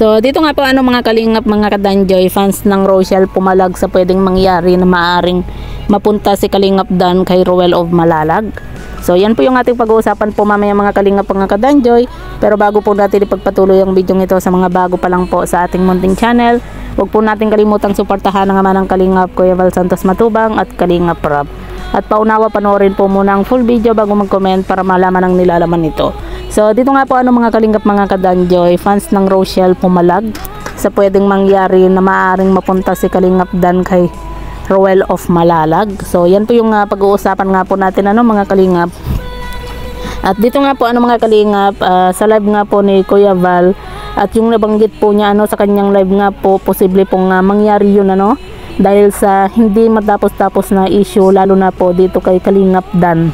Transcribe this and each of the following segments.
So dito nga po mga kalingap, mga kadanjoy, fans ng Rochelle pumalag sa pwedeng mangyari na maaring mapunta si Kalingap Dan kay Ruel of Malalag. So yan po yung ating pag-uusapan po mamaya mga kalingap, mga kadanjoy. Pero bago po natin ipagpatuloy ang video ito, sa mga bago pa lang po sa ating munting channel, huwag po natin kalimutang suportahan ang ama ng Kalingap, Kuya Val Santos Matubang at Kalingap Rob. At paunawa panoorin po muna ang full video bago mag-comment para malaman ang nilalaman nito. So dito nga po mga kalingap, mga kadanjoy, fans ng Rochelle pumalag sa pwedeng mangyari na maaaring mapunta si Kalingap Dan kay Ruel of Malalag. So yan po yung pag-uusapan nga po natin mga kalingap. At dito nga po mga kalingap, sa live nga po ni Kuya Val, at yung nabanggit po niya sa kanyang live nga po, posible pong mangyari yun dahil sa hindi matapos-tapos na issue, lalo na po dito kay Kalingap Dan.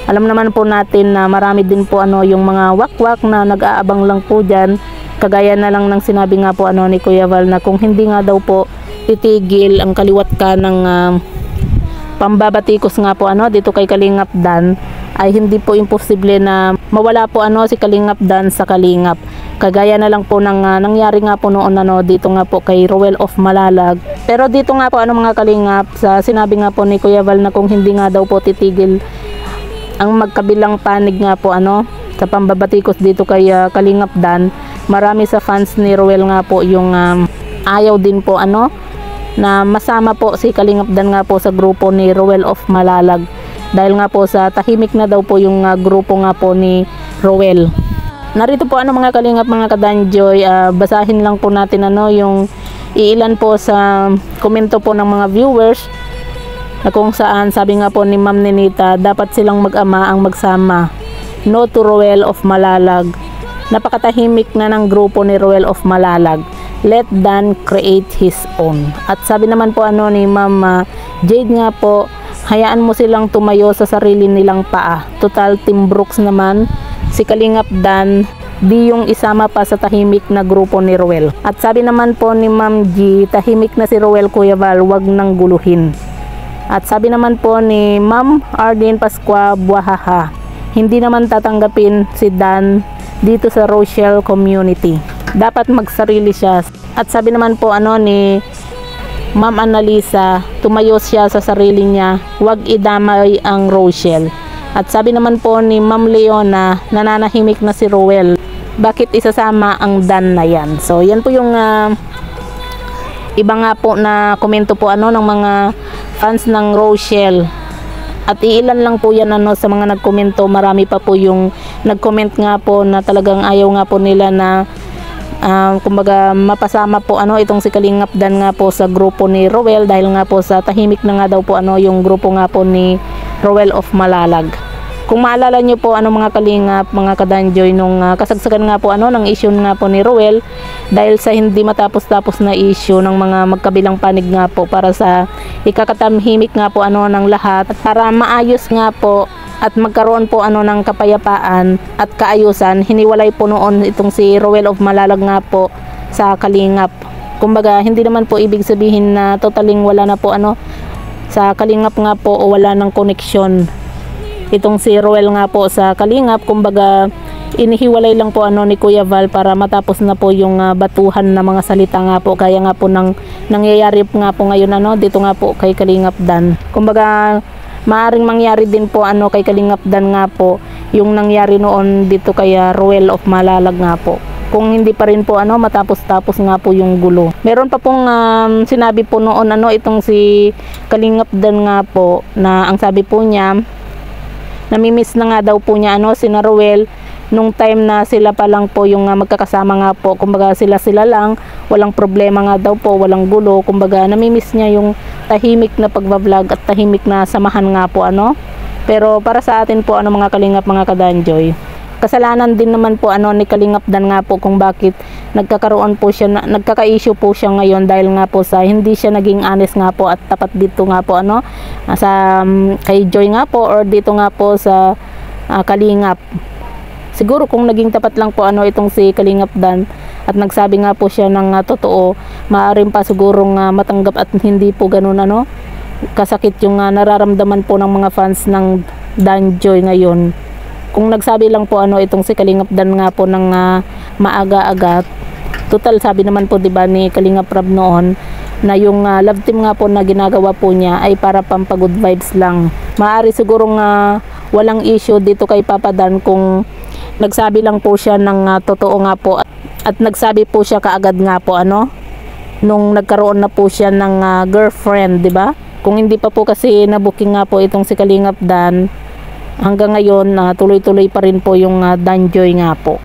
Alam naman po natin na marami din po yung mga wakwak na nag-aabang lang po dyan, kagaya na lang ng sinabi nga po ni Kuya Val na kung hindi nga daw po titigil ang kaliwat ka ng pambabatikos nga po dito kay Kalingap Dan, ay hindi po imposible na mawala po si Kalingap Dan sa Kalingap. Kagaya na lang po ng nangyari nga po noon dito nga po kay Ruel of Malalag. Pero dito nga po mga kalingap, sa sinabi nga po ni Kuya Val na kung hindi nga daw po titigil ang magkabilang panig nga po sa pambabatikos dito kay Kalingap Dan, marami sa fans ni Ruel nga po yung ayaw din po na masama po si Kalingap Dan nga po sa grupo ni Ruel of Malalag, dahil nga po sa tahimik na daw po yung grupo nga po ni Ruel. Narito po mga kalingap, mga kadanjoy, basahin lang po natin yung iilan po sa komento po ng mga viewers, na kung saan sabi nga po ni Ma'am Ninita, dapat silang mag-ama ang magsama. No to Ruel of Malalag. Napakatahimik na ng grupo ni Ruel of Malalag. Let Dan create his own. At sabi naman po ni Ma'am Jade nga po, hayaan mo silang tumayo sa sarili nilang paa. Total Team Brooks naman si Kalingap Dan, di yung isama pa sa tahimik na grupo ni Ruel. At sabi naman po ni Ma'am G, tahimik na si Ruel, Kuya Val, wag nang guluhin. At sabi naman po ni Ma'am Arlene Pascua, buhahaha, hindi naman tatanggapin si Dan dito sa Rochelle community. Dapat magsarili siya. At sabi naman po ni Ma'am Annalisa, tumayo siya sa sarili niya, wag idamay ang Rochelle. At sabi naman po ni Ma'am Leona, nananahimik na si Ruel, bakit isasama ang Dan na yan? So yan po yung iba nga po na komento po ng mga fans ng Rochelle. At iilan lang po yan sa mga nagkomento. Marami pa po yung nagcomment nga po na talagang ayaw nga po nila na kumbaga mapasama po itong si Kalingap Dan nga po sa grupo ni Ruel, dahil nga po sa tahimik na nga daw po yung grupo nga po ni Ruel of Malalag. Kung maalala nyo po mga kalingap, mga kadanjoy, nung kasagsagan nga po ng issue nga po ni Ruel, dahil sa hindi matapos-tapos na issue ng mga magkabilang panig nga po para sa ikakatamhimik nga po ng lahat, at para maayos nga po at magkaroon po ng kapayapaan at kaayusan, hiniwalay po noon itong si Ruel of Malalag nga po sa Kalingap. Kumbaga hindi naman po ibig sabihin na totaling wala na po sa Kalingap nga po o wala ng koneksyon itong si Ruel nga po sa Kalingap. Kumbaga inihiwalay lang po ni Kuya Val para matapos na po yung batuhan na mga salita nga po, kaya nga po nang nangyayari nga po ngayon dito nga po kay Kalingap Dan. Kumbaga maaring mangyari din po kay Kalingap Dan nga po yung nangyari noon dito kay Ruel of Malalag nga po, kung hindi pa rin po matapos-tapos nga po yung gulo. Meron pa pong sinabi po noon itong si Kalingap Dan nga po, na ang sabi po niya, namimiss na nga daw po niya sina Ruel nung time na sila pa lang po yung magkakasama nga po. Kumbaga sila lang, walang problema nga daw po, walang gulo. Kumbaga namimiss niya yung tahimik na pagbablog at tahimik na samahan nga po Pero para sa atin po mga kalingap, mga kadanjoy, kasalanan din naman po ni Kalingap Dan nga po kung bakit nagkakaroon po siya, nagkaka-issue po siya ngayon, dahil nga po sa hindi siya naging honest nga po at tapat dito nga po sa kay Joy nga po, or dito nga po sa Kalingap. Siguro kung naging tapat lang po itong si Kalingap Dan at nagsabi nga po siya ng totoo, maaaring pa sigurong matanggap at hindi po ganun kasakit yung nararamdaman po ng mga fans ng Dan Joy ngayon. Kung nagsabi lang po itong si Kalingap Dan nga po ng maaga-aga, Total sabi naman po 'di ba ni Kalingap Rab noon na yung love team nga po na ginagawa po niya ay para pampagood vibes lang. Maaari siguro nga walang issue dito kay Papa Dan kung nagsabi lang po siya ng totoo nga po at nagsabi po siya kaagad nga po nung nagkaroon na po siya ng girlfriend, 'di ba? Kung hindi pa po kasi na-booking nga po itong si Kalingap Dan, hanggang ngayon tuloy-tuloy pa rin po yung Danjoy nga po.